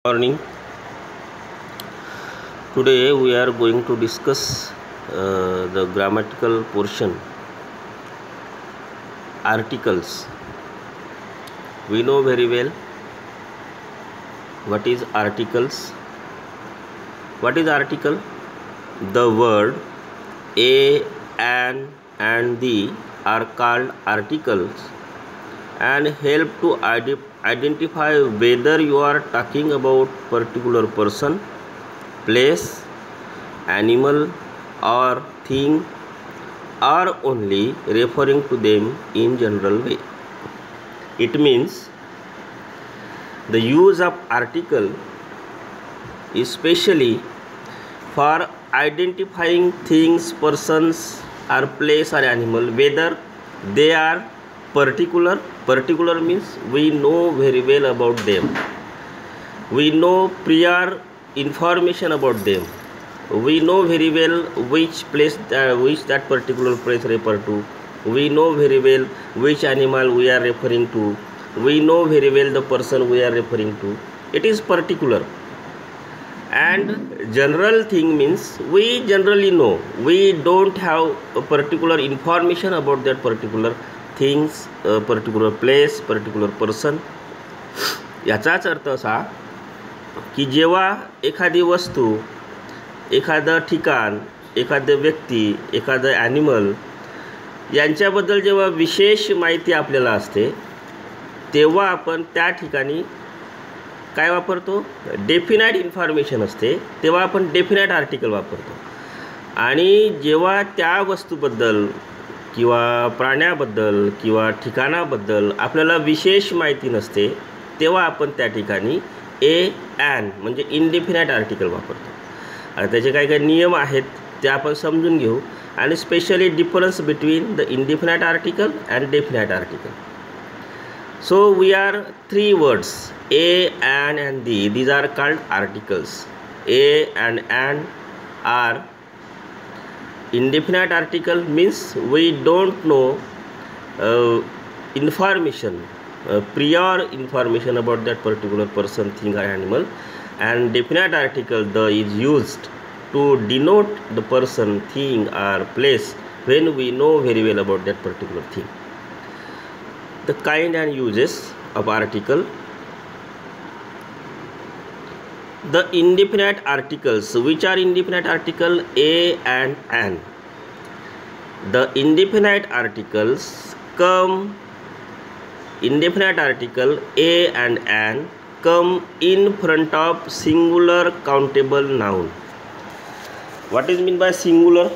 Morning. Today we are going to discuss the grammatical portion. Articles. We know very well what is articles. What is article? The word a, an, and the are called articles and help to identify whether you are talking about particular person, place, animal or thing, or only referring to them in general way. It means the use of article especially for identifying things, persons or place or animal, whether they are particular means we know very well about them, we know prior information about them, we know very well which place which that particular place refer to, we know very well which animal we are referring to, we know very well the person we are referring to. It is particular. And general thing means we generally know, we don't have a particular information about that particular things, particular place, particular person. याचाच अर्थ असा की जेव्हा एखादी वस्तू, एखादं ठिकाण, एखादं व्यक्ती, एखादं ॲनिमल यांच्याबद्दल जेव्हा विशेष माहिती आपल्याला असते तेव्हा आपण त्या ठिकाणी काय वापरतो? डेफिनाइट इन्फॉर्मेशन असते तेव्हा आपण डेफिनाइट आर्टिकल वापरतो. आणि जेव्हा त्या वस्तूबद्दल किंवा प्राण्याबद्दल किंवा ठिकाणाबद्दल आपल्याला विशेष माहिती नसते तेव्हा आपण त्या ठिकाणी ए, ॲन म्हणजे इनडेफिनाइट आर्टिकल वापरतो. आणि त्याचे काही काही नियम आहेत ते आपण समजून घेऊ आणि specially difference between the indefinite article and definite article. So we are three words a, an and the. These are called articles. A and an are indefinite article means we don't know information, prior information about that particular person, thing or animal. And definite article the is used to denote the person, thing or place when we know very well about that particular thing. The kind and uses of article. The indefinite articles. Which are indefinite article? A and an. The indefinite articles come, indefinite article a and an come in front of singular countable noun. What is mean by singular?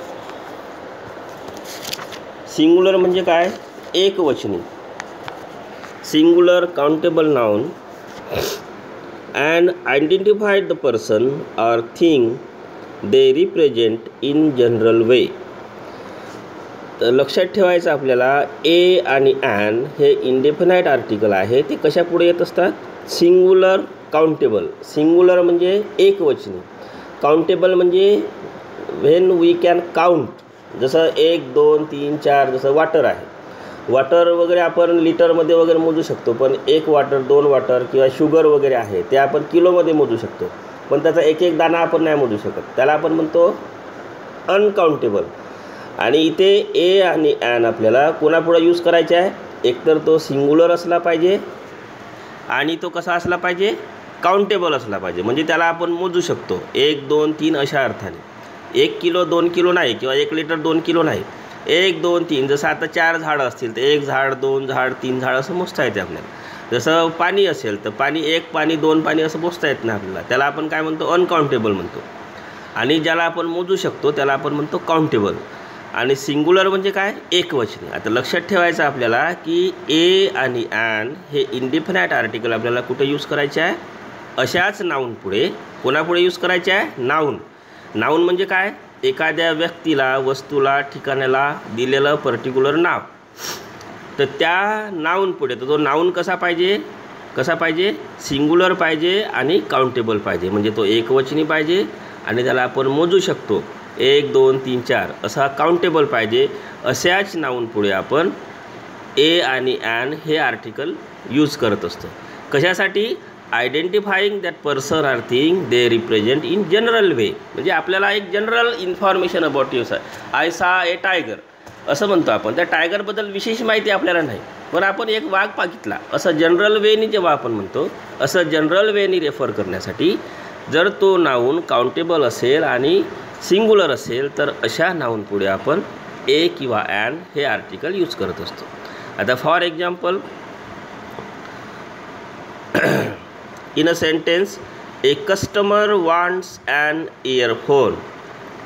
Singular म्हणजे काय? एकवचनी. Singular countable noun and identify the person or thing they represent in general way. तर लक्षात ठेवायचं आपल्याला ए आणि and हे indefinite article आहे. ते कशा पुढे येत असतात? Singular countable. सिंग्युलर म्हणजे एकवचनी, काउंटेबल म्हणजे व्हेन वी कॅन काउंट. जसं 1 2 3 4 जसं वॉटर आहे, वॉटर वगैरे आपण लिटरमध्ये वगैरे मोजू शकतो, पण 1 वॉटर 2 वॉटर किंवा शुगर वगैरे आहे ते आपण किलोमध्ये मोजू शकतो, पण त्याचा एक एक दाणा आपण नाही मोजू शकत. त्याला आपण म्हणतो अनकाउंटेबल. आणि इथे ए आणि ॲन आपल्याला कोणापुढे यूज करायचा आहे? एकतर तो सिंग्युलर असला पाहिजे आणि तो कसा असला पाहिजे? काउंटेबल असला पाहिजे. म्हणजे त्याला आपण मोजू शकतो 1 2 3 अशा अर्थाने. 1 किलो 2 किलो नाही किंवा 1 लिटर 2 किलो नाही. 1 2 3 जसं आता 4 झाडं असतील तर 1 झाड 2 झाड 3 झाड असं मोजता येते आपल्याला. जसं पाणी असेल तर पाणी 1 पाणी 2 पाणी असं मोजता येत नाही आपल्याला. त्याला आपण काय म्हणतो? अनकाउंटेबल म्हणतो. आणि ज्याला आपण मोजू शकतो त्याला आपण म्हणतो काउंटेबल. आणि सिंग्युलर म्हणजे काय? एकवचनी. आता लक्षात ठेवायचं आपल्याला की ए आणि ॲन हे इंडेफिनाइट आर्टिकल आपल्याला कुठे यूज करायचे आहे? अशाच नाऊन पुढे. कोणापुढे यूज करायचे आहे? नाऊन. नाऊन म्हणजे काय? एखाद्या व्यक्तीला, वस्तूला, ठिकाणाला दिलेलं पर्टिक्युलर नाव. तर त्या नाऊन पुढे तर तो नाऊन कसा पाहिजे? कसा पाहिजे? सिंग्युलर पाहिजे आणि काउंटेबल पाहिजे. म्हणजे तो एकवचनी पाहिजे आणि त्याला आपण मोजू शकतो 1 2 3 4 असा काउंटेबल पाहिजे. अशाच नाऊन पुढे आपण ए आणि ॲन हे आर्टिकल यूज करत असतो. कशासाठी? Identifying that person or thing they represent in general way. म्हणजे आपल्याला एक general information about you sir. I saw a tiger असं म्हणतो आपण. त्या टायगरबद्दल विशेष माहिती आपल्याला नाही, पण आपण एक वाघ बघितला असं जनरल वेनी जेव्हा आपण म्हणतो, असं जनरल वेनी रेफर करण्यासाठी जर तो नाऊन काउंटेबल असेल आणि सिंग्युलर असेल तर अशा नाऊन पुढे आपण ए किंवा ॲन हे आर्टिकल यूज करत असतो. आता for example, in a sentence, a customer wants an earphone.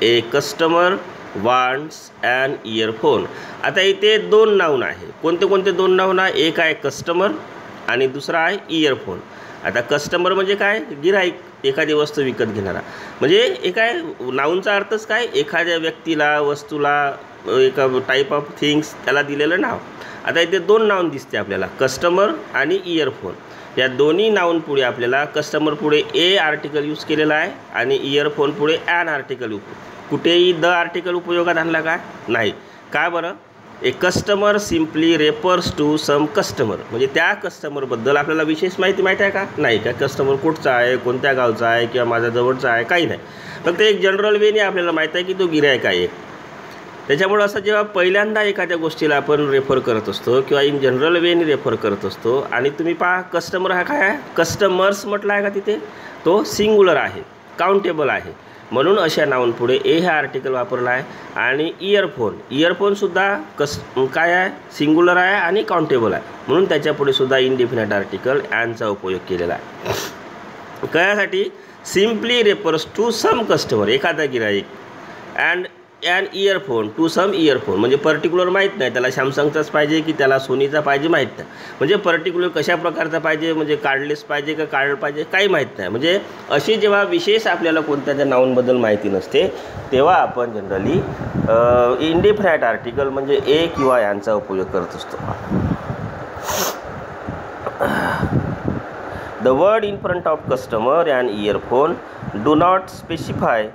A customer wants an earphone. आता इथे दोन नाऊन आहे. कोणते कोणते दोन नाऊन आहे? एक आहे कस्टमर आणि दुसरा आहे इयरफोन. आता कस्टमर म्हणजे काय? गिऱ्हाईक, एखादी वस्तू विकत घेणारा. म्हणजे एक आहे नाऊनचा अर्थच काय? एखाद्या व्यक्तीला, वस्तूला, एका टाईप ऑफ थिंग्स त्याला दिलेलं नाव. आता इथे दोन नाऊन दिसते आपल्याला, कस्टमर आणि इयरफोन. या दोन्ही नाऊन पुढे आपल्याला कस्टमर पुढे ए आर्टिकल यूज केलेला आहे आणि इयरफोन पुढे ॲन आर्टिकल. कुठेही द आर्टिकल उपयोगात आणला का? नाही. का बरं? A customer simply refers to some customer. म्हणजे त्या कस्टमरबद्दल आपल्याला विशेष माहिती माहीत आहे का? नाही. का कस्टमर कुठचा आहे, कोणत्या गावचा आहे किंवा माझ्या जवळचा आहे, काही नाही. फक्त एक जनरल वेने आपल्याला माहीत आहे की तो गिऱ्हाईक आहे. त्याच्यामुळं असं जेव्हा पहिल्यांदा एखाद्या गोष्टीला आपण रेफर करत असतो किंवा इन जनरल वेने रेफर करत असतो आणि तुम्ही पहा कस्टमर हा काय आहे? कस्टमर्स म्हटलं आहे का तिथे? तो सिंग्युलर आहे, काउंटेबल आहे. म्हणून अशा नाऊन पुढे ए हे आर्टिकल वापरलं आहे. आणि इयरफोनसुद्धा काय आहे? सिंग्युलर आहे आणि काउंटेबल आहे. म्हणून त्याच्यापुढे सुद्धा इनडिफिनिट आर्टिकल ॲनचा उपयोग केलेला आहे. कशासाठी? Simply refers to some customer, एखादा गिऱ्हाईक, and an earphone to some earphone. म्हणजे पर्टिक्युलर माहीत नाही त्याला सॅमसंगचाच पाहिजे की त्याला सोनीचा पाहिजे, माहीत नाही. म्हणजे पर्टिक्युलर कशा प्रकारचा पाहिजे, म्हणजे कार्डलेस पाहिजे का कार्ड पाहिजे, काही माहीत नाही. म्हणजे अशी जेव्हा विशेष आपल्याला कोणत्या त्या नाऊनबद्दल माहिती नसते तेव्हा आपण जनरली इनडिफिनिट आर्टिकल म्हणजे ए किंवा ॲनचा उपयोग करत असतो. The word in front of customer and earphone do not specify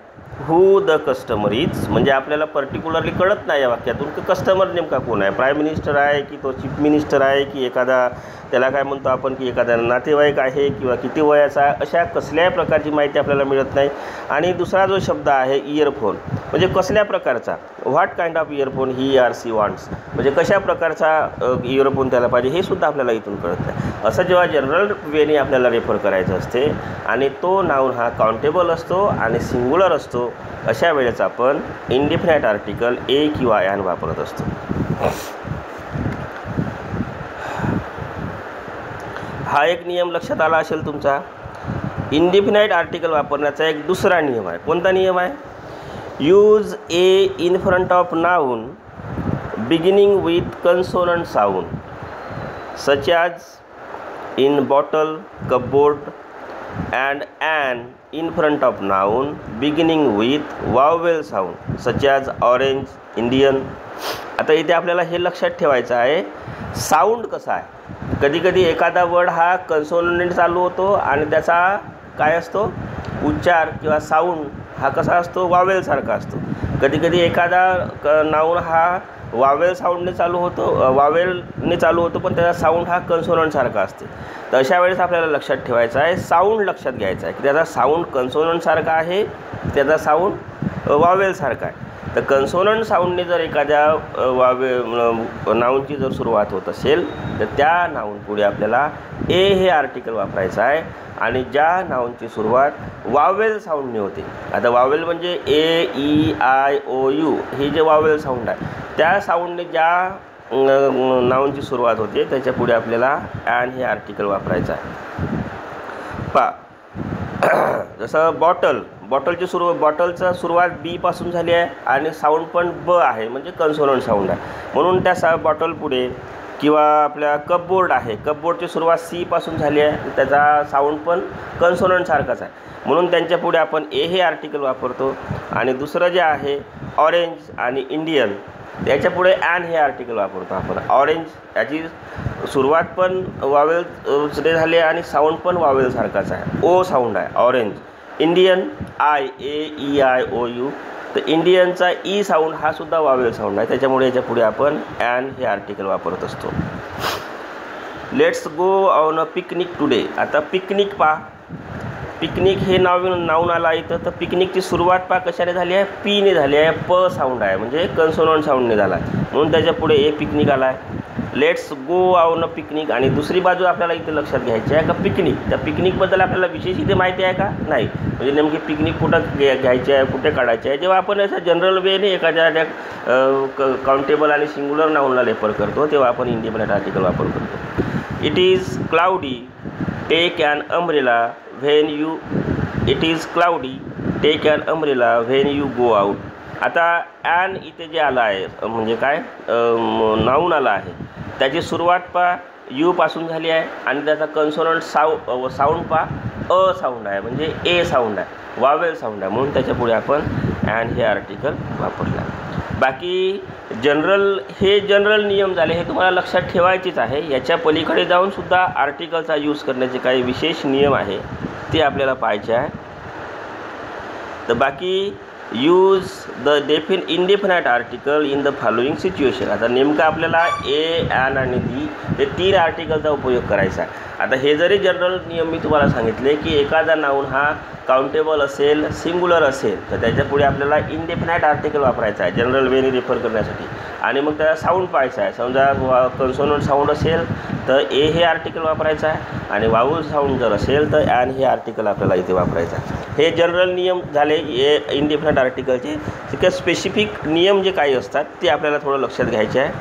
who the customer is. म्हणजे आपल्याला पर्टिक्युलरली कळत नाही या वाक्यातून की कस्टमर नेमका कोण आहे. प्राईम मिनिस्टर आहे की तो चीफ मिनिस्टर आहे की एखादा त्याला काय म्हणतो आपण की एखादा नातेवाईक आहे किंवा किती वयाचा आहे, अशा कसल्याही प्रकारची माहिती आपल्याला मिळत नाही. आणि दुसरा जो शब्द आहे इयरफोन, म्हणजे कसल्या प्रकारचा, what kind of earphone he or she wants. म्हणजे कशा प्रकारचा इयरफोन त्याला पाहिजे हे सुद्धा आपल्याला इथून कळत नाही. असं जेव्हा जनरल वेने आपल्याला रेफर करायचं असते आणि तो नाऊन हा काउंटेबल असतो आणि सिंग्युलर असतो, अशा वेळेस आपण इनडिफिनिट आर्टिकल ए किंवा ॲन वापरत असतो. हा एक नियम लक्षात आला असेल तुमचा. इनडिफिनिट आर्टिकल वापरण्याचा एक दुसरा नियम आहे. कोणता नियम आहे? Use a in front of noun beginning with consonant sound such as in bottle, cupboard, and an in front of noun beginning with vowel sound such as orange, Indian. आता इथे आपल्याला हे लक्षात ठेवायचं आहे साऊंड कसा आहे. कधी कधी एखादा वर्ड हा कन्सोनंट चालू होतो आणि त्याचा काय असतो उच्चार किंवा साऊंड हा कसा असतो? वावेलसारखा असतो. कधी कधी एखादा नाऊन हा वावेल साऊंडने चालू होतो, वावेलने चालू होतो, पण त्याचा साऊंड हा कन्सोनंटसारखा असते. तर अशा वेळेस आपल्याला लक्षात ठेवायचं आहे, साऊंड लक्षात घ्यायचा आहे की त्याचा साऊंड कन्सोनंटसारखा आहे, त्याचा साऊंड वावेलसारखा आहे. तर कन्सोनंट साऊंडने जर एखाद्या नाऊनची जर सुरुवात होत असेल तर त्या नाऊन पुढे आपल्याला ए हे आर्टिकल वापरायचं आहे. आणि ज्या नाऊनची सुरुवात वावेल साऊंडने होते, आता वावेल म्हणजे ए, ई, आय, ओ, यू हे जे वावेल साऊंड आहे त्या साऊंडने ज्या नाऊनची सुरुवात होते त्याच्या पुढे आपल्याला ॲन हे आर्टिकल वापरायचं आहे. जसं बॉटलची बॉटलचा सुरुवात बी पासून झाली आहे आणि साऊंड पण ब आहे, म्हणजे कन्सोनंट साऊंड आहे. म्हणून त्या बॉटल पुढे किंवा आपल्या कपबोर्ड आहे, कपबोर्डची सुरुवात सी पासून झाली आहे, त्याचा साऊंड पण कन्सोनंटसारखाच आहे. म्हणून त्यांच्या पुढे आपण ए हे आर्टिकल वापरतो. आणि दुसरं जे आहे ऑरेंज आणि इंडियन याच्या पुढे ॲन हे आर्टिकल वापरतो आपण. ऑरेंज याची सुरुवात पण वावेल झाली आणि साऊंड पण वावेलसारखाच आहे, ओ साऊंड आहे orange. Indian I, A, E, I, O, U. तर इंडियनचा ई साऊंड हा सुद्धा वावेल साऊंड आहे, त्याच्यामुळे याच्या पुढे आपण ॲन हे आर्टिकल वापरत असतो. Let's go on a picnic today. आता पिकनिक पहा, पिकनिक हे नाऊन आला इथं, तर पिकनिकची सुरुवात पहा कशाने झाली आहे, पीने झाली आहे, प साऊंड आहे म्हणजे कन्सोनंट साऊंडने झाला आहे, म्हणून त्याच्या पुढे ए पिकनिक आला आहे. Let's go on a picnic. आणि दुसरी बाजू आपल्याला इथे लक्षात घ्यायची आहे का पिकनिक, त्या पिकनिकबद्दल आपल्याला विशेष इथे माहिती आहे का, नाही. म्हणजे नेमकी पिकनिक कुठं घ्यायची आहे, कुठे काढायची आहे. जेव्हा आपण असं जनरल वेने एखाद्या काउंटेबल आणि सिंग्युलर नाऊनला रेफर करतो तेव्हा आपण इंडिपेंडंट आर्टिकल वापर करतो. It is cloudy, take an umbrella when you. It is cloudy, take an umbrella when you go out. आता ॲन इथे जे आलं आहे म्हणजे काय नाऊन आला आहे, त्याची सुरुवात पहा यूपासून झाली आहे आणि त्याचा कन्सोनंट साऊंड पहा अ साऊंड आहे म्हणजे ए साऊंड आहे, वावेल साऊंड आहे, म्हणून त्याच्यापुढे आपण ॲन हे आर्टिकल वापरलं. बाकी हे जनरल नियम झाले, हे तुम्हाला लक्षात ठेवायचेच आहे. याच्या पलीकडे जाऊन सुद्धा आर्टिकलचा यूज करण्याचे काही विशेष नियम आहे ते आपल्याला पाहायचे आहे. तर बाकी use the indefinite article in the following situation. आता नेमकं आपल्याला ए, ॲन आणि दी हे 3 आर्टिकलचा उपयोग करायचा आहे. आता हे जरी जनरल नियम मी तुम्हाला सांगितले की एखादा नाऊन हा काउंटेबल असेल, सिंग्युलर असेल, तर त्याच्यापुढे आपल्याला इंडेफिनाइट आर्टिकल वापरायचा आहे जनरल वेने रेफर करण्यासाठी. आणि मग त्याला साऊंड पाहायचा आहे. समजा कन्सोनंट साऊंड असेल तर ए हे आर्टिकल वापरायचं आहे आणि वाऊल साऊंड जर असेल तर ॲन हे आर्टिकल आपल्याला इथे वापरायचं आहे. हे जनरल नियम झाले ए इंडेफिनाइट आर्टिकलचे. तिथे स्पेसिफिक नियम जे काही असतात ते आपल्याला थोडं लक्षात घ्यायचे आहे.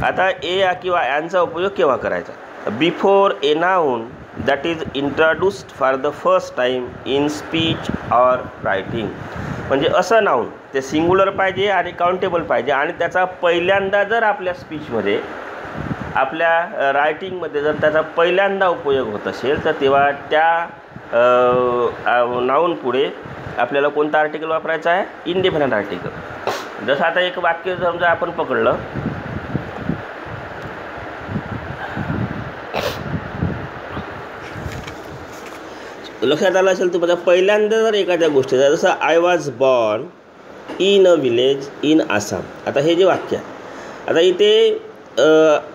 आता ए किंवा ॲनचा उपयोग केव्हा करायचा, before a noun that is introduced for the first time in speech or writing. म्हणजे असं नाऊन ते सिंग्युलर पाहिजे आणि काउंटेबल पाहिजे आणि त्याचा पहिल्यांदा जर आपल्या स्पीचमध्ये, आपल्या रायटिंगमध्ये जर त्याचा पहिल्यांदा उपयोग होत असेल तर तेव्हा त्या नाऊन पुढे आपल्याला कोणता आर्टिकल वापरायचा आहे, इंडिपेंडंट आर्टिकल. जसं आता एक वाक्य समजा आपण पकडलं, लक्षात आलं असेल तुम्हाला, पहिल्यांदा जर एखाद्या गोष्टीचा, जसं I was born in a village in Assam. आता हे जे वाक्य आहे, आता इथे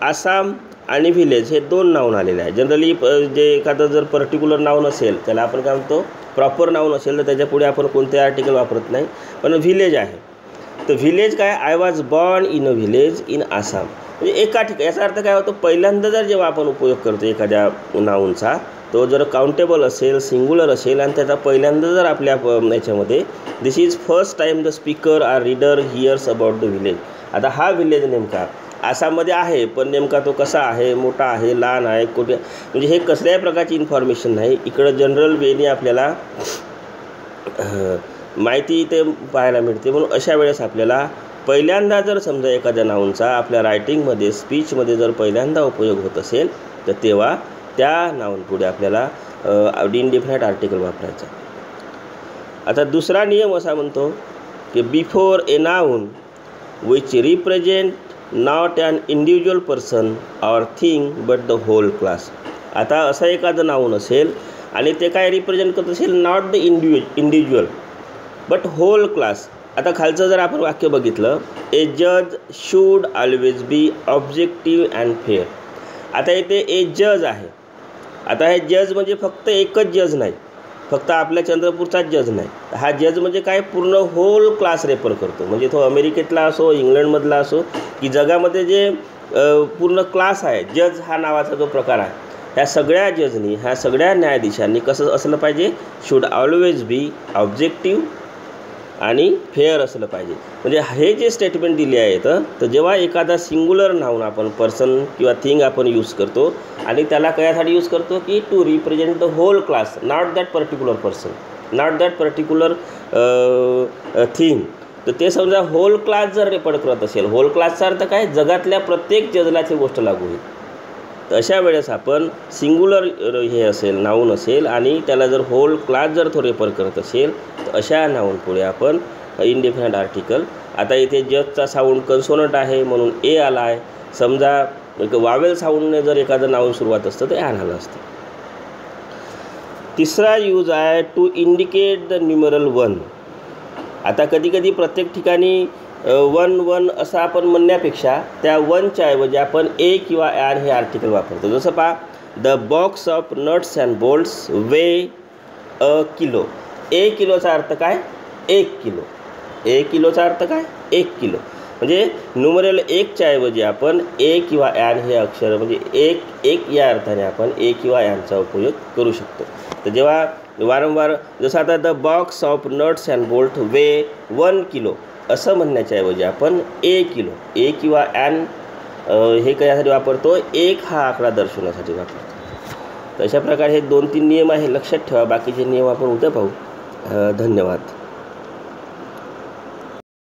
आसाम आणि व्हिलेज हे 2 नाऊन आलेले आहे. जनरली जे एखादं जर पर्टिक्युलर नाऊन असेल त्याला आपण काय म्हणतो, प्रॉपर नाऊन असेल तर त्याच्यापुढे आपण कोणते आर्टिकल वापरत नाही. पण व्हिलेज आहे तर व्हिलेज काय, I was born in a village in Assam. म्हणजे एका ठिकाणी, याचा अर्थ काय होतो, पहिल्यांदा जर जेव्हा आपण उपयोग करतो एखाद्या नाऊनचा, तो जर काउंटेबल असेल, सिंग्युलर असेल आणि त्याचा पहिल्यांदा जर आपल्या याच्यामध्ये, this is first time the speaker or reader hears about the village. आता हा व्हिलेज नेमका आसाममध्ये आहे, पण नेमका तो कसा आहे, मोठा आहे, लहान आहे, कुठे, म्हणजे हे कसल्याही प्रकारची इन्फॉर्मेशन नाही. इकडं जनरल वेने आपल्याला माहिती इथे पाहायला मिळते. म्हणून अशा वेळेस आपल्याला पहिल्यांदा जर समजा एखाद्या नाऊनचा आपल्या रायटिंगमध्ये, स्पीचमध्ये जर पहिल्यांदा उपयोग होत असेल तर तेव्हा त्या नाऊन पुढे आपल्याला इंडेफिनाइट आर्टिकल वापरायचा. आता दुसरा नियम असा म्हणतो की before a noun which represent not an individual person or thing but the whole class. आता असं एखादं नाऊन असेल आणि ते काय रिप्रेझेंट करत असेल, not the individual but whole class. आता खालचं जर आपण वाक्य बघितलं, ए जज should always be objective and fair. आता इथे ए जज आहे. आता हे जज म्हणजे फक्त एकच जज नाही, फक्त आपल्या चंद्रपूरचाच जज नाही. हा जज म्हणजे काय, पूर्ण होल क्लास रेफर करतो. म्हणजे तो अमेरिकेतला असो, इंग्लंडमधला असो, की जगामध्ये जे पूर्ण क्लास आहे, जज हा नावाचा जो प्रकार आहे, ह्या सगळ्या जजनी, ह्या सगळ्या न्यायाधीशांनी कसं असलं पाहिजे, शूड ऑलवेज बी ऑब्जेक्टिव्ह आणि फेअर असलं पाहिजे. म्हणजे हे जे स्टेटमेंट दिले आहेत, तर जेव्हा एखादा सिंग्युलर नाऊन आपण पर्सन किंवा थिंग आपण यूज करतो आणि त्याला कशासाठी यूज करतो की to represent the whole class, not that particular person, not that particular thing. तर ते समजा होल क्लास जर रेफर करत असेल, होल क्लासचा अर्थ काय, जगातल्या प्रत्येक जजला ती गोष्ट लागू होईल. तर अशा वेळेस आपण सिंग्युलर हे असेल, नाऊन असेल आणि त्याला जर होल क्लास जर तो रेफर करत असेल तर अशा नाऊन पुढे आपण इंडेफिनाइट आर्टिकल. आता इथे जजचा साऊंड कन्सोनंट आहे म्हणून ए आला आहे. समजा वावेल साऊंडने जर एखादं नाऊन सुरुवात असतं तर ॲन आलं असतं. तिसरा यूज आहे टू इंडिकेट द न्यूमरल 1. आता कधी कधी प्रत्येक ठिकाणी वन असं आपण म्हणण्यापेक्षा त्या वनच्या ऐवजी आपण ए किंवा ॲन हे आर्टिकल वापरतो. जसं पहा, the box of nuts and bolts weigh a kilo. A किलोचा अर्थ काय? 1 किलो. ए किलोचा अर्थ काय? 1 किलो. म्हणजे न्यूमरल 1च्या ऐवजी आपण ए किंवा ॲन हे अक्षर म्हणजे एक या अर्थाने आपण ए किंवा ॲनचा उपयोग करू शकतो. तर जेव्हा वारंवार जसं आता the box of nuts and bolt way 1 kilo असं म्हणण्याच्या ऐवजी आपण ए किलो, ए किंवा ॲन हे कशासाठी वापरतो? 1 हा आकडा दर्शवण्यासाठी वापरतो. तर अशा प्रकारे हे 2-3 नियम आहे, लक्षात ठेवा. बाकीचे नियम आपण उद्या पाहू. धन्यवाद.